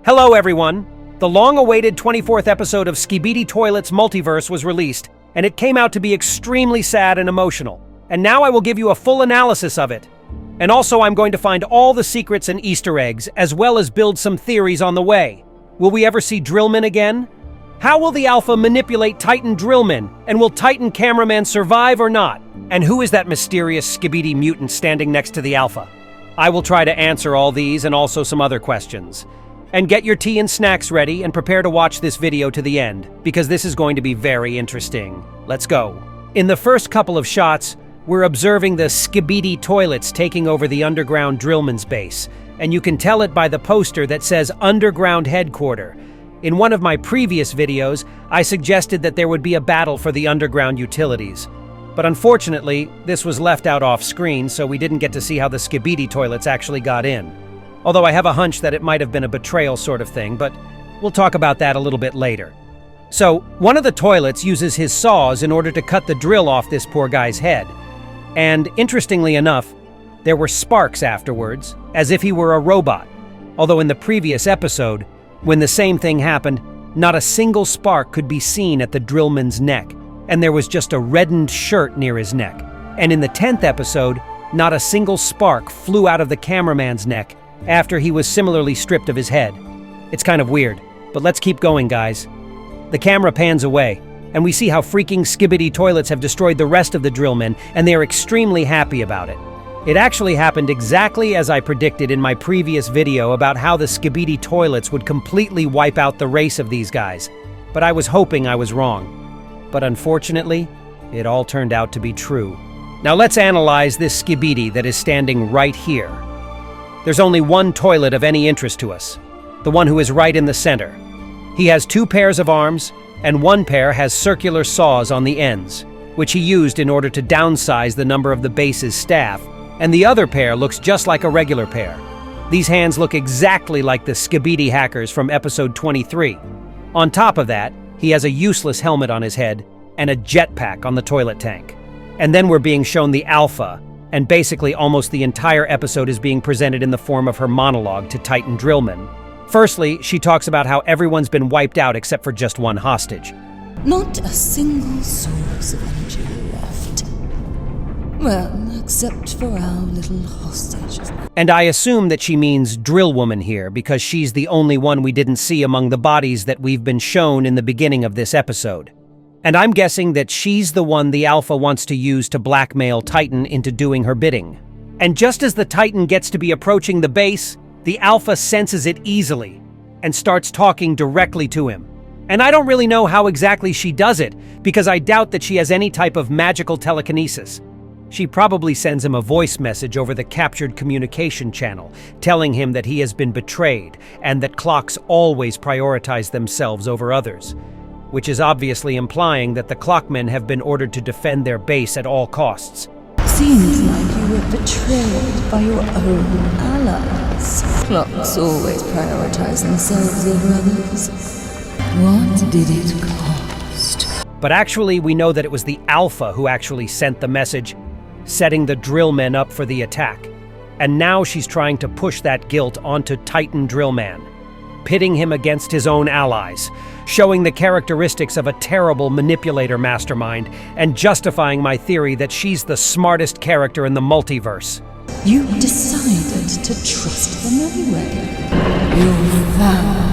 Hello everyone! The long-awaited 24th episode of Skibidi Toilet's Multiverse was released, and it came out to be extremely sad and emotional. And now I will give you a full analysis of it. And also I'm going to find all the secrets and Easter eggs, as well as build some theories on the way. Will we ever see Drillmen again? How will the Alpha manipulate Titan Drillmen, and will Titan Cameraman survive or not? And who is that mysterious Skibidi mutant standing next to the Alpha? I will try to answer all these and also some other questions. And get your tea and snacks ready and prepare to watch this video to the end, because this is going to be very interesting. Let's go. In the first couple of shots, we're observing the Skibidi toilets taking over the underground Drillman's base, and you can tell it by the poster that says Underground Headquarter. In one of my previous videos, I suggested that there would be a battle for the underground utilities. But unfortunately, this was left out off screen, so we didn't get to see how the Skibidi toilets actually got in. Although I have a hunch that it might have been a betrayal sort of thing, but we'll talk about that a little bit later. So, one of the toilets uses his saws in order to cut the drill off this poor guy's head. And interestingly enough, there were sparks afterwards, as if he were a robot. Although in the previous episode, when the same thing happened, not a single spark could be seen at the drillman's neck, and there was just a reddened shirt near his neck. And in the 10th episode, not a single spark flew out of the cameraman's neck after he was similarly stripped of his head. It's kind of weird, but let's keep going, guys. The camera pans away, and we see how freaking Skibidi toilets have destroyed the rest of the drillmen, and they are extremely happy about it. It actually happened exactly as I predicted in my previous video about how the Skibidi toilets would completely wipe out the race of these guys, but I was hoping I was wrong. But unfortunately, it all turned out to be true. Now let's analyze this Skibidi that is standing right here. There's only one toilet of any interest to us, the one who is right in the center. He has 2 pairs of arms, and one pair has circular saws on the ends, which he used in order to downsize the number of the base's staff, and the other pair looks just like a regular pair. These hands look exactly like the Skibidi hackers from episode 23. On top of that, he has a useless helmet on his head and a jetpack on the toilet tank. And then we're being shown the Alpha, and basically almost the entire episode is being presented in the form of her monologue to Titan Drillman. Firstly, she talks about how everyone's been wiped out except for just one hostage. Not a single source of energy left. Well, except for our little hostage. And I assume that she means Drillwoman here, because she's the only one we didn't see among the bodies that we've been shown in the beginning of this episode. And I'm guessing that she's the one the Alpha wants to use to blackmail Titan into doing her bidding. And just as the Titan gets to be approaching the base, the Alpha senses it easily and starts talking directly to him. And I don't really know how exactly she does it, because I doubt that she has any type of magical telekinesis. She probably sends him a voice message over the captured communication channel, telling him that he has been betrayed and that clocks always prioritize themselves over others, which is obviously implying that the clockmen have been ordered to defend their base at all costs. Seems like you were betrayed by your own allies. Clocks always prioritize themselves over others. What did it cost? But actually, we know that it was the Alpha who actually sent the message, setting the Drillmen up for the attack. And now she's trying to push that guilt onto Titan Drillman, pitting him against his own allies, showing the characteristics of a terrible manipulator mastermind, and justifying my theory that she's the smartest character in the multiverse. You decided to trust them anyway. Your family.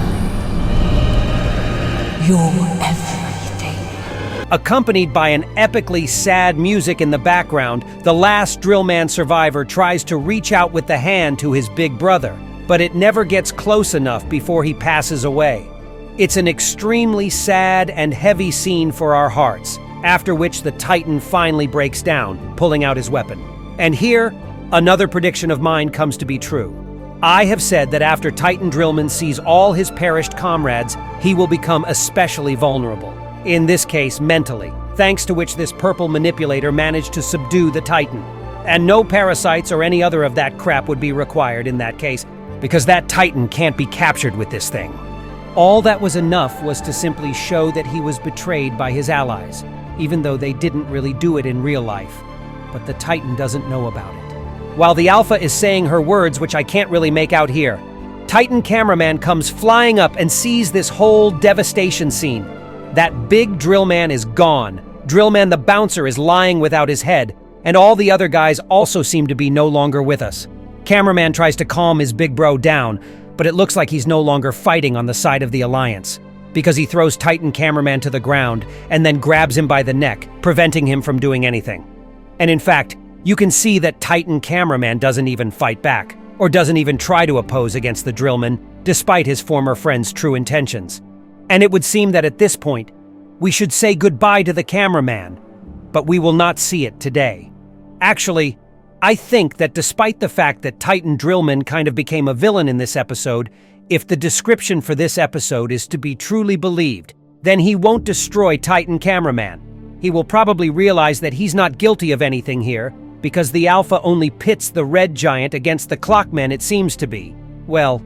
Your everything. Accompanied by an epically sad music in the background, the last Drillman survivor tries to reach out with the hand to his big brother, but it never gets close enough before he passes away. It's an extremely sad and heavy scene for our hearts, after which the Titan finally breaks down, pulling out his weapon. And here, another prediction of mine comes to be true. I have said that after Titan Drillman sees all his perished comrades, he will become especially vulnerable. In this case, mentally, thanks to which this purple manipulator managed to subdue the Titan. And no parasites or any other of that crap would be required in that case, because that Titan can't be captured with this thing. All that was enough was to simply show that he was betrayed by his allies, even though they didn't really do it in real life. But the Titan doesn't know about it. While the Alpha is saying her words, which I can't really make out here, Titan cameraman comes flying up and sees this whole devastation scene. That big drillman is gone. Drillman the bouncer is lying without his head, and all the other guys also seem to be no longer with us. Cameraman tries to calm his big bro down, but it looks like he's no longer fighting on the side of the Alliance, because he throws Titan cameraman to the ground and then grabs him by the neck, preventing him from doing anything. And in fact, you can see that Titan cameraman doesn't even fight back, or doesn't even try to oppose against the drillman, despite his former friend's true intentions. And it would seem that at this point, we should say goodbye to the cameraman, but we will not see it today. Actually, I think that despite the fact that Titan Drillman kind of became a villain in this episode, if the description for this episode is to be truly believed, then he won't destroy Titan cameraman. He will probably realize that he's not guilty of anything here, because the Alpha only pits the red giant against the clockmen it seems to be. Well,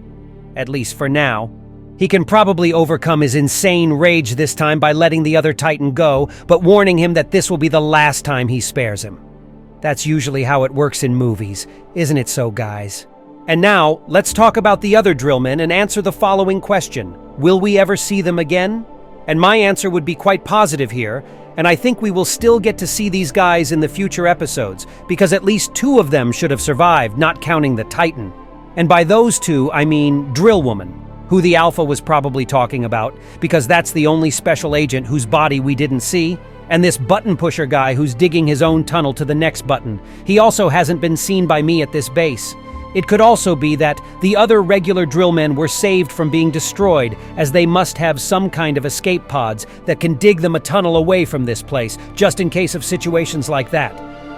at least for now. He can probably overcome his insane rage this time by letting the other Titan go, but warning him that this will be the last time he spares him. That's usually how it works in movies, isn't it so, guys? And now, let's talk about the other drillmen and answer the following question. Will we ever see them again? And my answer would be quite positive here, and I think we will still get to see these guys in the future episodes, because at least 2 of them should have survived, not counting the Titan. And by those 2, I mean Drillwoman, who the Alpha was probably talking about, because that's the only special agent whose body we didn't see, and this button pusher guy who's digging his own tunnel to the next button. He also hasn't been seen by me at this base. It could also be that the other regular drillmen were saved from being destroyed, as they must have some kind of escape pods that can dig them a tunnel away from this place, just in case of situations like that.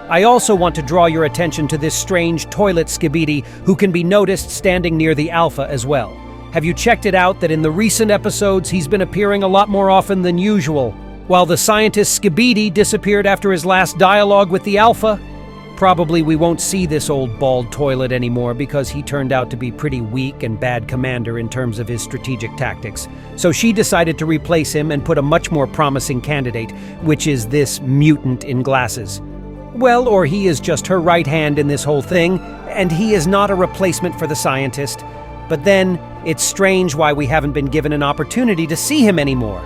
I also want to draw your attention to this strange toilet Skibidi who can be noticed standing near the Alpha as well. Have you checked it out that in the recent episodes he's been appearing a lot more often than usual? While the scientist Skibidi disappeared after his last dialogue with the Alpha? Probably we won't see this old bald toilet anymore because he turned out to be pretty weak and bad commander in terms of his strategic tactics. So she decided to replace him and put a much more promising candidate, which is this mutant in glasses. Well, or he is just her right hand in this whole thing, and he is not a replacement for the scientist. But then, it's strange why we haven't been given an opportunity to see him anymore.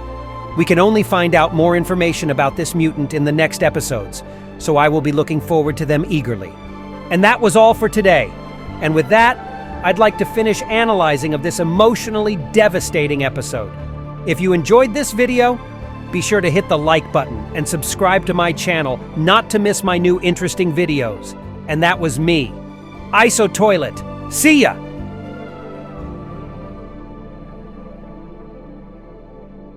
We can only find out more information about this mutant in the next episodes, so I will be looking forward to them eagerly. And that was all for today. And with that, I'd like to finish analyzing of this emotionally devastating episode. If you enjoyed this video, be sure to hit the like button and subscribe to my channel not to miss my new interesting videos. And that was me, ISO Toilet. See ya!